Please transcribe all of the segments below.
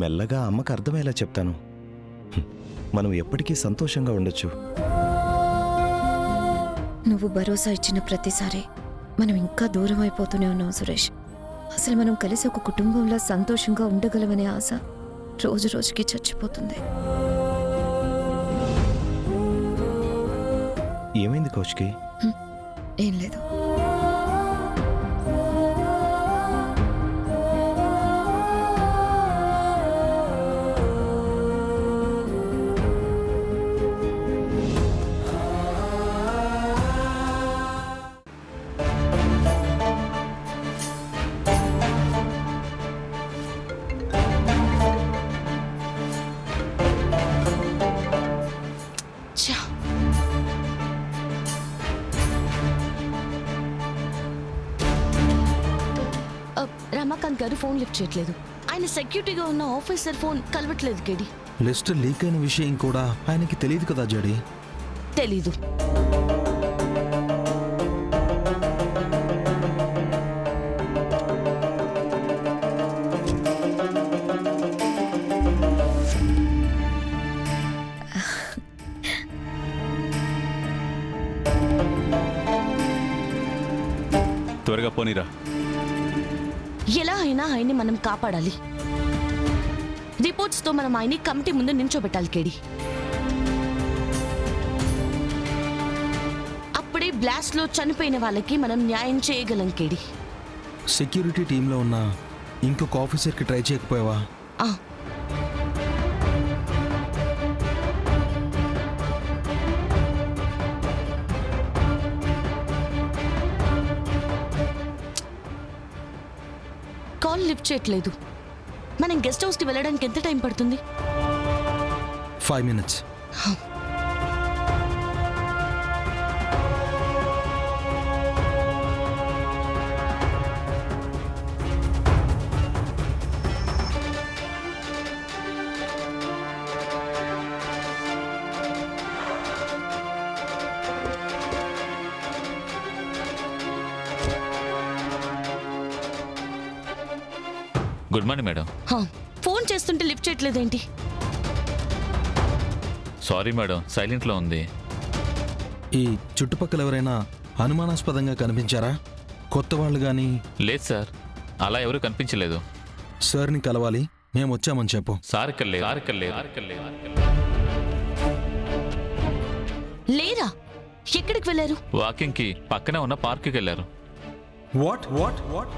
మెల్లగా అమ్మకు అర్థమయ్యేలా చెప్తాను. మనం ఎప్పటికీ సంతోషంగా ఉండొచ్చు. నువ్వు భరోసా ఇచ్చిన ప్రతిసారి మనం ఇంకా దూరం అయిపోతూనే ఉన్నాం సురేష్. అసలు మనం కలిసి ఒక కుటుంబంలో సంతోషంగా ఉండగలమనే ఆశ రోజు రోజుకి చచ్చిపోతుంది. ఏమైంది కౌశికి? ఏం లేదు. రమాకాంత్ గారు ఫోన్ లిఫ్ట్ చేయట్లేదు. ఆయన సెక్యూరిటీగా ఉన్న ఆఫీసర్ ఫోన్ కలవట్లేదు కేడి. లిస్ట్ లీక్ అయిన విషయం కూడా ఆయనకి తెలియదు కదా జడి? తెలీదు. త్వరగా పోనీరా. ఎలా అయినా ఆయన్ని మనం కాపాడాలి. రిపోర్ట్స్ తో మనం ఆయన్ని కమిటీ ముందు నించోబెట్టాలి కేడి. అప్పుడే బ్లాస్ట్ లో చనిపోయిన వాళ్ళకి మనం న్యాయం చేయగలం కేడి. సెక్యూరిటీ టీంలో ఉన్న ఇంకొక ఆఫీసర్కి ట్రై చేయకపోయావా? కాల్ లిఫ్ట్ చేయట్లేదు. మనం గెస్ట్ హౌస్ కి వెళ్ళడానికి ఎంత టైం పడుతుంది? 5 minutes. Good morning madam. Phone చేస్తుంటే లిఫ్ట్ చేయట్లేదేంటి? సారీ మేడం, సైలెంట్లో ఉంది. ఈ చుట్టుపక్కల ఎవరైనా అనుమానాస్పదంగా కనిపించారా? కొత్త వాళ్ళు కానీ? లేదు సార్, అలా ఎవరు కనిపించలేదు. సార్ని కలవాలి, మేము వచ్చామని చెప్పు. సార్ కల్లే లేరా? ఎక్కడికి వెళ్ళారు? వాకింగ్కి పక్కనే ఉన్న పార్క్కి వెళ్ళారు. వాట్ వాట్ వాట్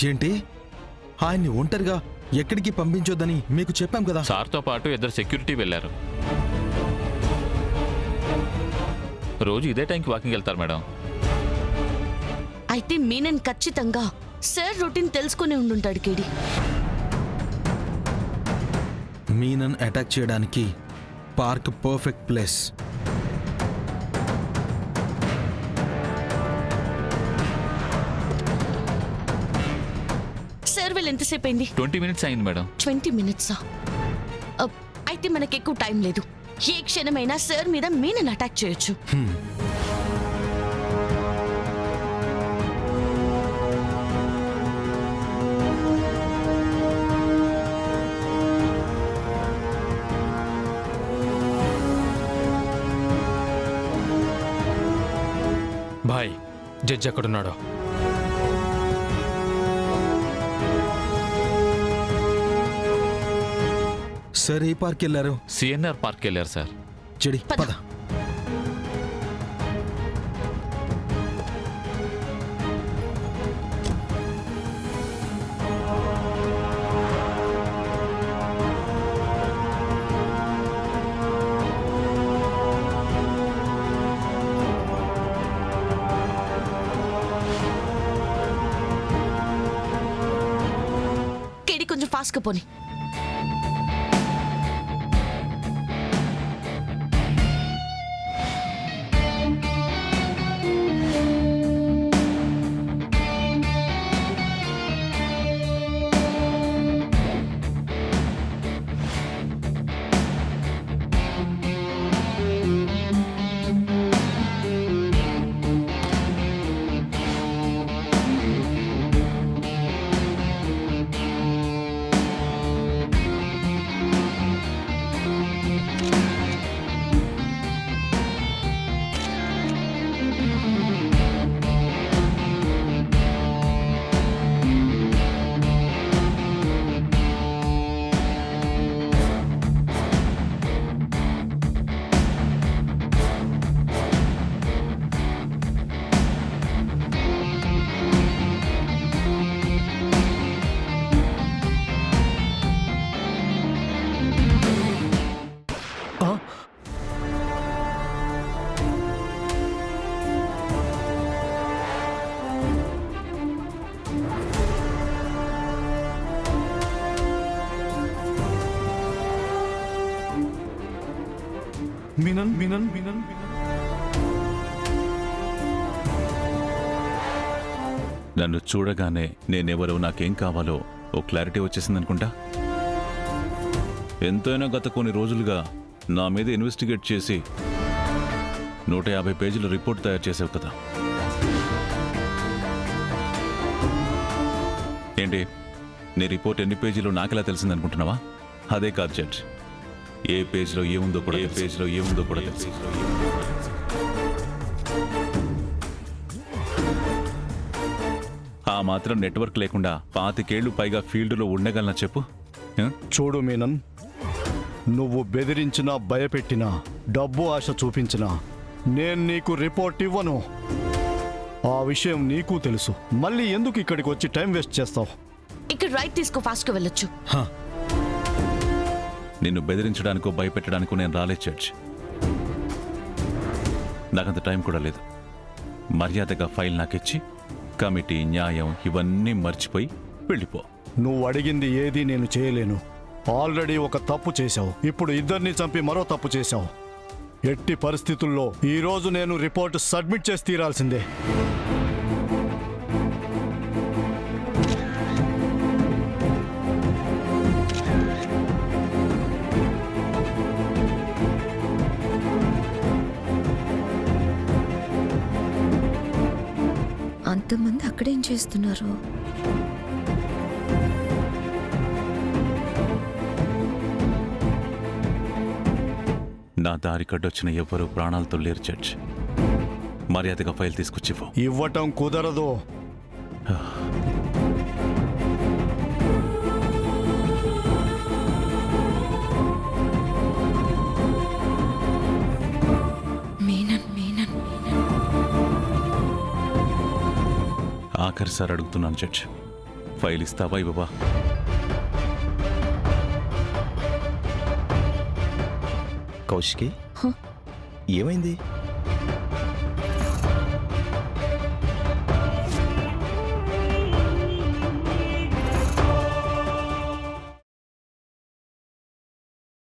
ఏంటి? ఆయన్ని ఒంటరిగా ఎక్కడికి పంపించొద్దని మీకు చెప్పాం కదా. సార్తో పాటు 2 సెక్యూరిటీ వెళ్ళారు. రోజు ఇదే టైంకి వాకింగ్ వెళ్తారు మేడం. అయితే మీనన్ ఖచ్చితంగా సార్ రొటీన్ తెలుసుకుని ఉండుంటాడు కేడి. మీనన్ అటాక్ చేయడానికి పార్క్ పర్ఫెక్ట్ ప్లేస్. సార్ వెళ్ళి ఎంతసేపు అయింది? 20 minutes అయింది మేడం. 20 minutes? అయితే మనకి ఎక్కువ టైం లేదు. ఏ క్షణమైనా సార్ మీద మీనన్ అటాక్ చేయొచ్చు. భాయ్, జడ్జి ఎక్కడున్నాడో? సార్ ఏ పార్క్ వెళ్ళారు? సిఎన్ఆర్ పార్క్ వెళ్ళారు సార్. చెడి పద. కేడి కొంచెం ఫాస్ట్గా పోని. మీనన్ మీనన్ మీనన్ నన్ను చూడగానే నేనెవరో నాకేం కావాలో ఓ క్లారిటీ వచ్చేసిందనుకుంటా. ఎంతైనా గత కొన్ని రోజులుగా నా మీద ఇన్వెస్టిగేట్ చేసి 150 పేజీల రిపోర్ట్ తయారు చేసావు కదా. ఏంటి నీ రిపోర్ట్ ఎన్ని పేజీలో నాకెలా తెలిసిందనుకుంటున్నావా? అదే కాదు జడ్జ్, ఏ పేజీలో ఏముందో కూడా తెలుసు. ఆ మాత్రం నెట్వర్క్ లేకుండా 25 ఏళ్లు పైగా ఫీల్డ్లో ఉండగలనా చెప్పు? చూడు మీనన్, నువ్వు బెదిరించినా భయపెట్టినా డబ్బు ఆశ చూపించినా నేను నీకు రిపోర్ట్ ఇవ్వను. ఆ విషయం నీకు తెలుసు. మళ్ళీ ఎందుకు ఇక్కడికి వచ్చి టైం వేస్ట్ చేస్తావు? ఇక్కడ రైట్ తీసుకో, ఫాస్ట్ గా వెళ్ళొచ్చు. నిన్ను బెదిరించడానికో భయపెట్టడానికో నేను రాలేదు జడ్జ్. నాకంత టైం కూడా లేదు. మర్యాదగా ఫైల్ నాకిచ్చి కమిటీ, న్యాయం ఇవన్నీ మర్చిపోయి వెళ్ళిపో. నువ్వు అడిగింది ఏది నేను చేయలేను. ఆల్రెడీ ఒక తప్పు చేశావు. ఇప్పుడు ఇద్దరిని చంపి మరో తప్పు చేశావు. ఎట్టి పరిస్థితుల్లో ఈ రోజు నేను రిపోర్ట్ సబ్మిట్ చేసి తీరాల్సిందే. అంతమంది అక్కడేం చేస్తున్నారు? నా దారి కడ్డొచ్చిన ఎవ్వరూ ప్రాణాలతో లేరు జడ్జ్. మర్యాదగా ఫైల్ తీసుకొచ్చివ్వు. ఇవ్వటం కుదరదు. మీనన్ మీనన్ మీనన్ ఆఖరిసారి అడుగుతున్నాను జడ్జ్, ఫైల్ ఇస్తావా ఇవ్వవా? కౌశికి, ఏమైంది?